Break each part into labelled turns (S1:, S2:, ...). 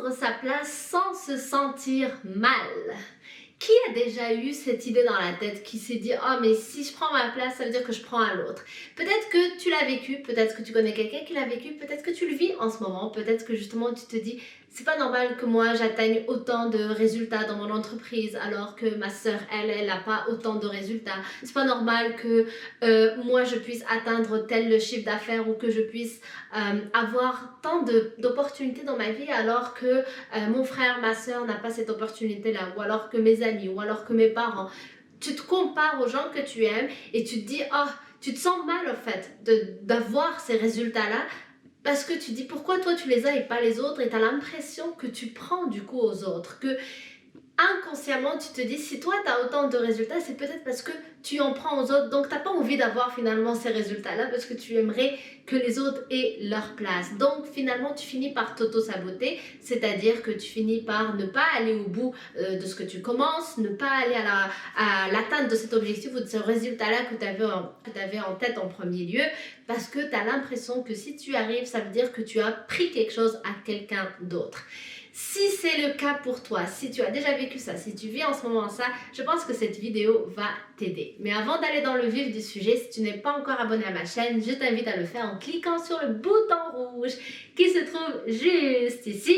S1: prendre sa place sans se sentir mal. Qui a déjà eu cette idée dans la tête qui s'est dit « Oh mais si je prends ma place, ça veut dire que je prends à l'autre ». Peut-être que tu l'as vécu, peut-être que tu connais quelqu'un qui l'a vécu, peut-être que tu le vis en ce moment, peut-être que justement tu te dis « C'est pas normal que moi j'atteigne autant de résultats dans mon entreprise alors que ma sœur, elle n'a pas autant de résultats. C'est pas normal que moi je puisse atteindre tel chiffre d'affaires ou que je puisse avoir tant d'opportunités dans ma vie alors que mon frère, ma sœur n'a pas cette opportunité-là, ou alors que mes amis, ou alors que mes parents. » Tu te compares aux gens que tu aimes et tu te dis « Oh, tu te sens mal en fait d'avoir ces résultats-là » parce que tu dis pourquoi toi tu les as et pas les autres, et tu as l'impression que tu prends du coup aux autres, que inconsciemment tu te dis si toi tu as autant de résultats, c'est peut-être parce que tu en prends aux autres, donc tu n'as pas envie d'avoir finalement ces résultats-là parce que tu aimerais que les autres aient leur place. Donc finalement tu finis par t'auto-saboter, c'est-à-dire que tu finis par ne pas aller au bout de ce que tu commences, ne pas aller à l'atteinte de cet objectif ou de ce résultat-là que tu avais en tête en premier lieu, parce que tu as l'impression que si tu arrives, ça veut dire que tu as pris quelque chose à quelqu'un d'autre. Si c'est le cas pour toi, si tu as déjà vécu ça, si tu vis en ce moment ça, je pense que cette vidéo va t'aider. Mais avant d'aller dans le vif du sujet, si tu n'es pas encore abonné à ma chaîne, je t'invite à le faire en cliquant sur le bouton rouge qui se trouve juste ici.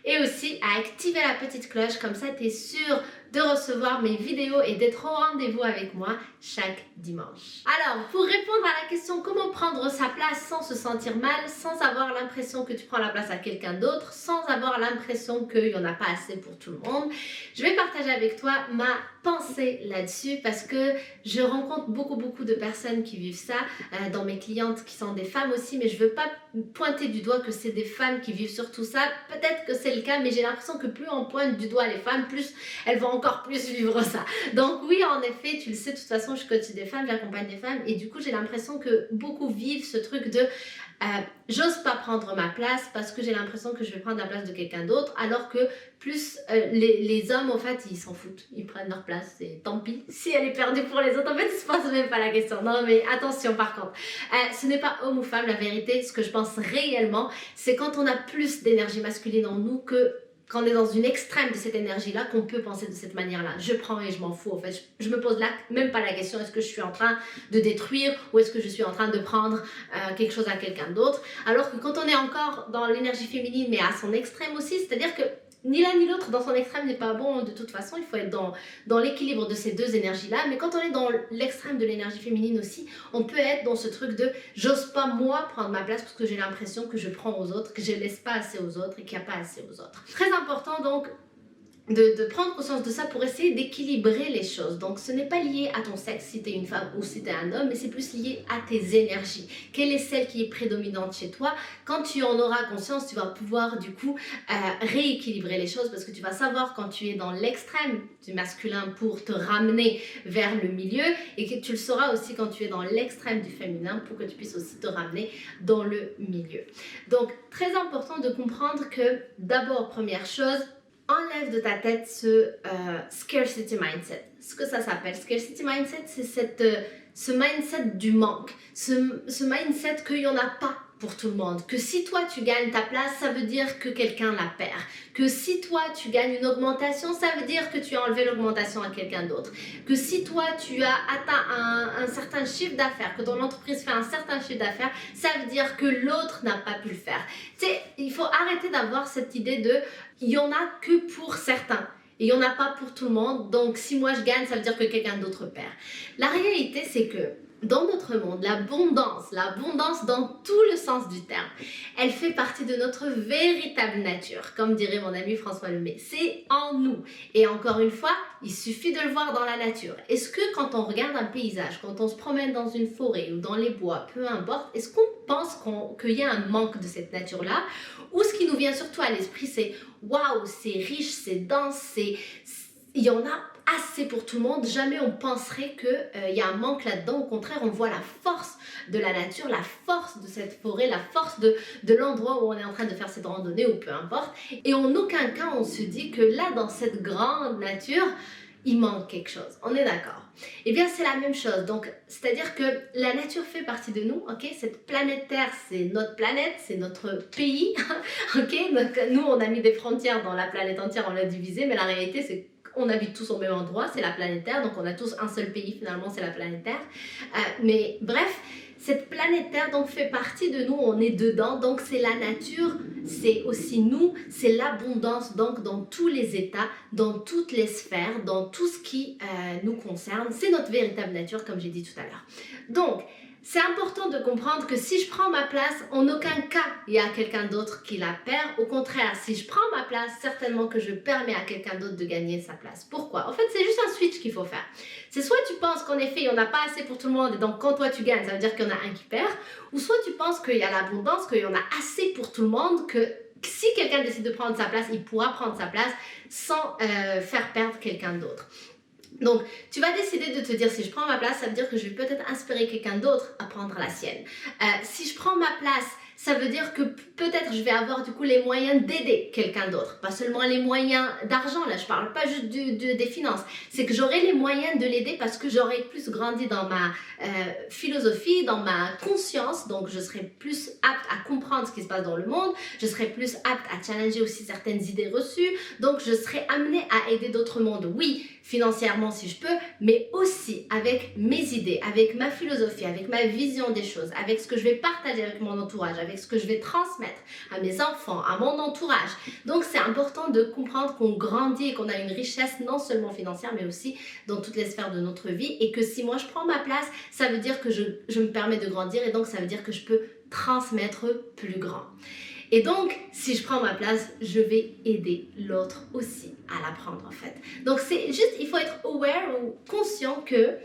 S1: Et aussi à activer la petite cloche, comme ça tu es sûr de recevoir mes vidéos et d'être au rendez-vous avec moi chaque dimanche. Alors, pour répondre à la question comment prendre sa place sans se sentir mal, sans avoir l'impression que tu prends la place à quelqu'un d'autre, sans avoir l'impression qu'il n'y en a pas assez pour tout le monde, je vais partager avec toi ma pensée là-dessus parce que je rencontre beaucoup de personnes qui vivent ça, dans mes clientes qui sont des femmes aussi, mais je veux pas pointer du doigt que c'est des femmes qui vivent surtout ça. Peut-être que c'est le cas, mais j'ai l'impression que plus on pointe du doigt les femmes, plus elles vont encore plus vivre ça. Donc oui, en effet, tu le sais, de toute façon, je coach des femmes, j'accompagne des femmes, et du coup, j'ai l'impression que beaucoup vivent ce truc de j'ose pas prendre ma place parce que j'ai l'impression que je vais prendre la place de quelqu'un d'autre, alors que plus les hommes, en fait, ils s'en foutent, ils prennent leur place, et tant pis si elle est perdue pour les autres. En fait, ils se posent même pas la question. Non, mais attention, par contre, ce n'est pas homme ou femme, la vérité, ce que je pense réellement, c'est quand on a plus d'énergie masculine en nous que quand on est dans une extrême de cette énergie-là, qu'on peut penser de cette manière-là. Je prends et je m'en fous, en fait. Je me pose là même pas la question, est-ce que je suis en train de détruire ou est-ce que je suis en train de prendre quelque chose à quelqu'un d'autre. Alors que quand on est encore dans l'énergie féminine, mais à son extrême aussi, c'est-à-dire que ni l'un ni l'autre dans son extrême n'est pas bon de toute façon, il faut être dans l'équilibre de ces deux énergies-là. Mais quand on est dans l'extrême de l'énergie féminine aussi, on peut être dans ce truc de j'ose pas moi prendre ma place parce que j'ai l'impression que je prends aux autres, que je laisse pas assez aux autres et qu'il n'y a pas assez aux autres. Très important donc de prendre conscience de ça pour essayer d'équilibrer les choses. Donc ce n'est pas lié à ton sexe si tu es une femme ou si tu es un homme, mais c'est plus lié à tes énergies. Quelle est celle qui est prédominante chez toi? Quand tu en auras conscience, tu vas pouvoir du coup rééquilibrer les choses, parce que tu vas savoir quand tu es dans l'extrême du masculin pour te ramener vers le milieu, et que tu le sauras aussi quand tu es dans l'extrême du féminin pour que tu puisses aussi te ramener dans le milieu. Donc très important de comprendre que d'abord, première chose, enlève de ta tête ce scarcity mindset. Ce que ça s'appelle, scarcity mindset, c'est ce mindset du manque, ce mindset qu'il n'y en a pas pour tout le monde, que si toi tu gagnes ta place, ça veut dire que quelqu'un la perd, que si toi tu gagnes une augmentation, ça veut dire que tu as enlevé l'augmentation à quelqu'un d'autre, que si toi tu as atteint un certain chiffre d'affaires, que ton entreprise fait un certain chiffre d'affaires, ça veut dire que l'autre n'a pas pu le faire. Tu sais, il faut arrêter d'avoir cette idée de il n'y en a que pour certains. Et il n'y en a pas pour tout le monde, donc si moi je gagne, ça veut dire que quelqu'un d'autre perd. La réalité, c'est que dans notre monde, l'abondance dans tout le sens du terme, elle fait partie de notre véritable nature, comme dirait mon ami François Lemay. C'est en nous. Et encore une fois, il suffit de le voir dans la nature. Est-ce que quand on regarde un paysage, quand on se promène dans une forêt ou dans les bois, peu importe, est-ce qu'on pense qu'il y a un manque de cette nature-là? Ou ce qui nous vient surtout à l'esprit, c'est « waouh, c'est riche, c'est dense, il y en a assez pour tout le monde ». Jamais on penserait qu'il y a un manque là-dedans. Au contraire, on voit la force de la nature, la force de cette forêt, la force de l'endroit où on est en train de faire cette randonnée ou peu importe. Et en aucun cas, on se dit que là, dans cette grande nature, il manque quelque chose. On est d'accord? Eh bien, c'est la même chose. Donc, c'est-à-dire que la nature fait partie de nous, ok? Cette planète Terre, c'est notre planète, c'est notre pays, ok? Donc, nous, on a mis des frontières dans la planète entière, on l'a divisée, mais la réalité, c'est qu'on habite tous au même endroit, c'est la planète Terre, donc on a tous un seul pays, finalement, c'est la planète Terre. Mais bref, cette planète Terre donc fait partie de nous, on est dedans, donc c'est la nature, c'est aussi nous, c'est l'abondance donc dans tous les états, dans toutes les sphères, dans tout ce qui nous concerne, c'est notre véritable nature comme j'ai dit tout à l'heure. Donc, c'est important de comprendre que si je prends ma place, en aucun cas il y a quelqu'un d'autre qui la perd. Au contraire, si je prends ma place, certainement que je permets à quelqu'un d'autre de gagner sa place. Pourquoi? En fait, c'est juste un switch qu'il faut faire. C'est soit tu penses qu'en effet, il n'y en a pas assez pour tout le monde et donc quand toi tu gagnes, ça veut dire qu'il y en a un qui perd. Ou soit tu penses qu'il y a l'abondance, qu'il y en a assez pour tout le monde, que si quelqu'un décide de prendre sa place, il pourra prendre sa place sans faire perdre quelqu'un d'autre. Donc, tu vas décider de te dire, si je prends ma place, ça veut dire que je vais peut-être inspirer quelqu'un d'autre à prendre la sienne. Si je prends ma place, ça veut dire que peut-être je vais avoir du coup les moyens d'aider quelqu'un d'autre. Pas seulement les moyens d'argent, là je parle pas juste des finances. C'est que j'aurai les moyens de l'aider parce que j'aurai plus grandi dans ma philosophie, dans ma conscience. Donc je serai plus apte à comprendre ce qui se passe dans le monde. Je serai plus apte à challenger aussi certaines idées reçues. Donc je serai amenée à aider d'autres mondes. Oui, financièrement si je peux, mais aussi avec mes idées, avec ma philosophie, avec ma vision des choses, avec ce que je vais partager avec mon entourage, avec ce que je vais transmettre à mes enfants, à mon entourage. Donc c'est important de comprendre qu'on grandit et qu'on a une richesse non seulement financière mais aussi dans toutes les sphères de notre vie et que si moi je prends ma place, ça veut dire que je me permets de grandir et donc ça veut dire que je peux transmettre plus grand. Et donc, si je prends ma place, je vais aider l'autre aussi à la prendre en fait. Donc c'est juste, il faut être aware ou conscient que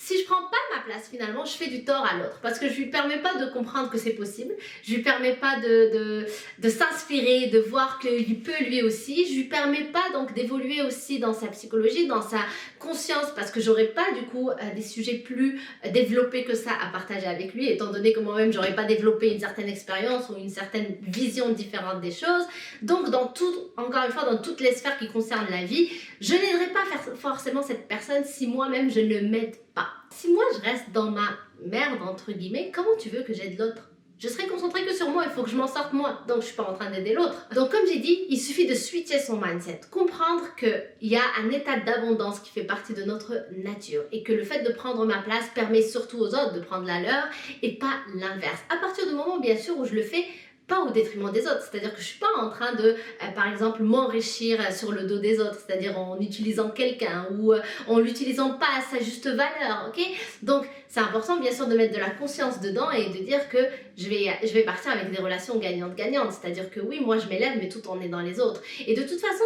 S1: si je prends pas ma place finalement, je fais du tort à l'autre parce que je lui permets pas de comprendre que c'est possible, je lui permets pas de s'inspirer, de voir qu'il peut lui aussi, je lui permets pas donc d'évoluer aussi dans sa psychologie, dans sa conscience parce que j'aurais pas du coup des sujets plus développés que ça à partager avec lui étant donné que moi-même j'aurais pas développé une certaine expérience ou une certaine vision différente des choses. Donc dans tout, encore une fois dans toutes les sphères qui concernent la vie, je n'aiderai pas forcément cette personne si moi-même je ne m'aide pas. Si moi je reste dans ma merde entre guillemets, comment tu veux que j'aide l'autre? Je serai concentrée que sur moi, il faut que je m'en sorte moi, donc je suis pas en train d'aider l'autre. Donc comme j'ai dit, il suffit de switcher son mindset, comprendre qu'il y a un état d'abondance qui fait partie de notre nature et que le fait de prendre ma place permet surtout aux autres de prendre la leur et pas l'inverse. À partir du moment bien sûr où je le fais pas au détriment des autres, c'est-à-dire que je suis pas en train de, par exemple, m'enrichir sur le dos des autres, c'est-à-dire en utilisant quelqu'un ou en l'utilisant pas à sa juste valeur, ok? Donc, c'est important, bien sûr, de mettre de la conscience dedans et de dire que je vais partir avec des relations gagnantes-gagnantes, c'est-à-dire que oui, moi, je m'élève, mais tout en aidant les autres. Et de toute façon,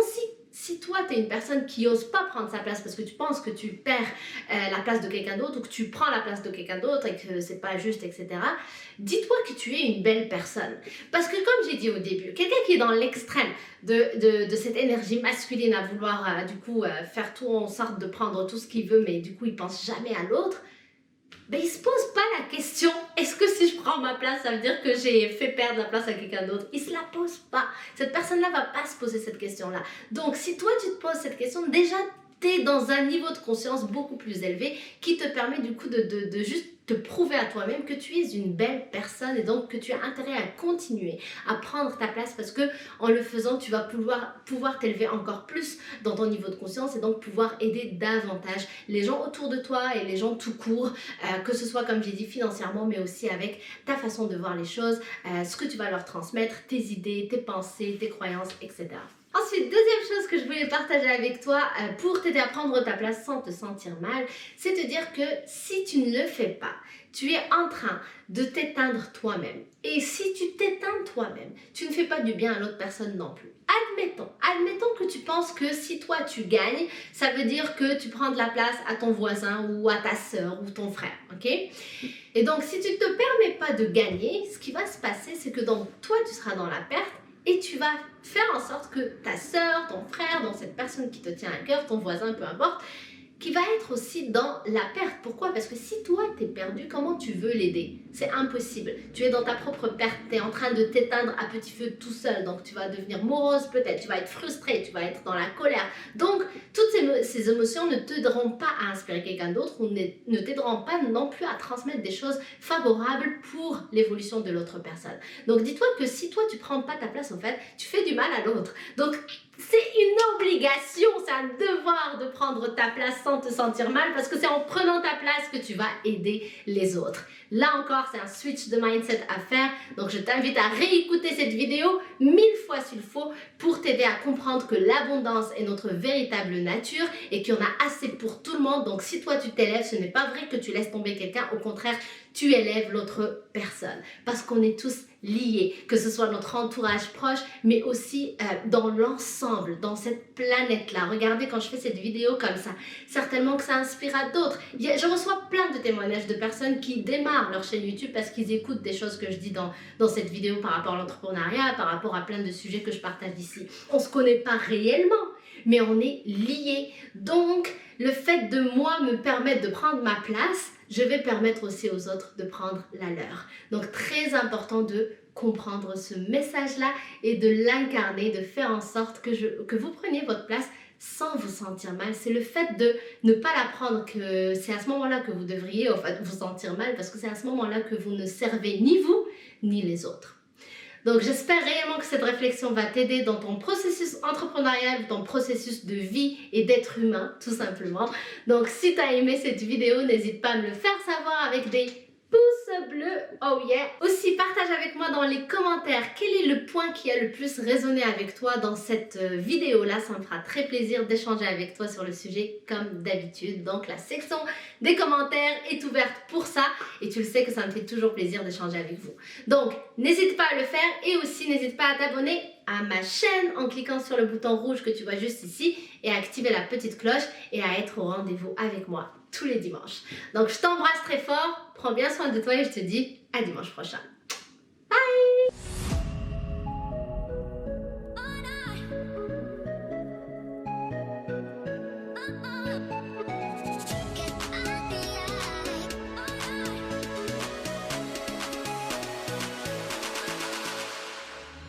S1: si toi, tu es une personne qui n'ose pas prendre sa place parce que tu penses que tu perds la place de quelqu'un d'autre ou que tu prends la place de quelqu'un d'autre et que c'est pas juste, etc., dis-toi que tu es une belle personne. Parce que comme j'ai dit au début, quelqu'un qui est dans l'extrême de cette énergie masculine à vouloir du coup faire tout en sorte de prendre tout ce qu'il veut, mais du coup, il pense jamais à l'autre, ben, il ne se pose pas la question, est-ce que si je prends ma place, ça veut dire que j'ai fait perdre la place à quelqu'un d'autre? Il ne se la pose pas. Cette personne-là ne va pas se poser cette question-là. Donc, si toi, tu te poses cette question, déjà, tu es dans un niveau de conscience beaucoup plus élevé qui te permet du coup de juste te prouver à toi-même que tu es une belle personne et donc que tu as intérêt à continuer à prendre ta place parce que en le faisant, tu vas pouvoir t'élever encore plus dans ton niveau de conscience et donc pouvoir aider davantage les gens autour de toi et les gens tout court, que ce soit comme j'ai dit financièrement mais aussi avec ta façon de voir les choses, ce que tu vas leur transmettre, tes idées, tes pensées, tes croyances, etc. Ensuite, deuxième chose que je voulais partager avec toi pour t'aider à prendre ta place sans te sentir mal, c'est te dire que si tu ne le fais pas, tu es en train de t'éteindre toi-même. Et si tu t'éteins toi-même, tu ne fais pas du bien à l'autre personne non plus. Admettons que tu penses que si toi tu gagnes, ça veut dire que tu prends de la place à ton voisin ou à ta sœur ou ton frère, ok? Et donc si tu ne te permets pas de gagner, ce qui va se passer, c'est que donc toi tu seras dans la perte et tu vas faire en sorte que ta sœur, ton frère, donc cette personne qui te tient à cœur, ton voisin, peu importe, qui va être aussi dans la perte. Pourquoi? Parce que si toi t'es perdu, comment tu veux l'aider? C'est impossible. Tu es dans ta propre perte, tu es en train de t'éteindre à petit feu tout seul, donc tu vas devenir morose peut-être, tu vas être frustré, tu vas être dans la colère. Donc toutes ces émotions ne t'aideront pas à inspirer quelqu'un d'autre ou ne t'aideront pas non plus à transmettre des choses favorables pour l'évolution de l'autre personne. Donc dis-toi que si toi tu prends pas ta place, en fait, tu fais du mal à l'autre. Donc c'est une obligation, c'est un devoir de prendre ta place sans te sentir mal parce que c'est en prenant ta place que tu vas aider les autres. Là encore, c'est un switch de mindset à faire. Donc je t'invite à réécouter cette vidéo 1000 fois s'il faut pour t'aider à comprendre que l'abondance est notre véritable nature et qu'il y en a assez pour tout le monde. Donc si toi tu t'élèves, ce n'est pas vrai que tu laisses tomber quelqu'un. Au contraire, tu élèves l'autre personne parce qu'on est tous liés, que ce soit notre entourage proche, mais aussi dans l'ensemble, dans cette planète-là. Regardez quand je fais cette vidéo comme ça, certainement que ça inspirera d'autres. Je reçois plein de témoignages de personnes qui démarrent leur chaîne YouTube parce qu'ils écoutent des choses que je dis dans cette vidéo par rapport à l'entrepreneuriat, par rapport à plein de sujets que je partage ici. On ne se connaît pas réellement, mais on est liés. Donc, le fait de moi me permettre de prendre ma place, je vais permettre aussi aux autres de prendre la leur. Donc, très important de comprendre ce message-là et de l'incarner, de faire en sorte que vous preniez votre place sans vous sentir mal. C'est le fait de ne pas l'apprendre que c'est à ce moment-là que vous devriez en fait, vous sentir mal parce que c'est à ce moment-là que vous ne servez ni vous ni les autres. Donc j'espère réellement que cette réflexion va t'aider dans ton processus entrepreneurial, ton processus de vie et d'être humain tout simplement. Donc si tu as aimé cette vidéo, n'hésite pas à me le faire savoir avec des pouces bleus, oh yeah. Aussi partage avec moi dans les commentaires quel est le point qui a le plus résonné avec toi dans cette vidéo là. Ça me fera très plaisir d'échanger avec toi sur le sujet comme d'habitude. Donc la section des commentaires est ouverte pour ça et tu le sais que ça me fait toujours plaisir d'échanger avec vous. Donc n'hésite pas à le faire et aussi n'hésite pas à t'abonner à ma chaîne en cliquant sur le bouton rouge que tu vois juste ici et à activer la petite cloche et à être au rendez-vous avec moi tous les dimanches. Donc je t'embrasse très fort, prends bien soin de toi et je te dis à dimanche prochain.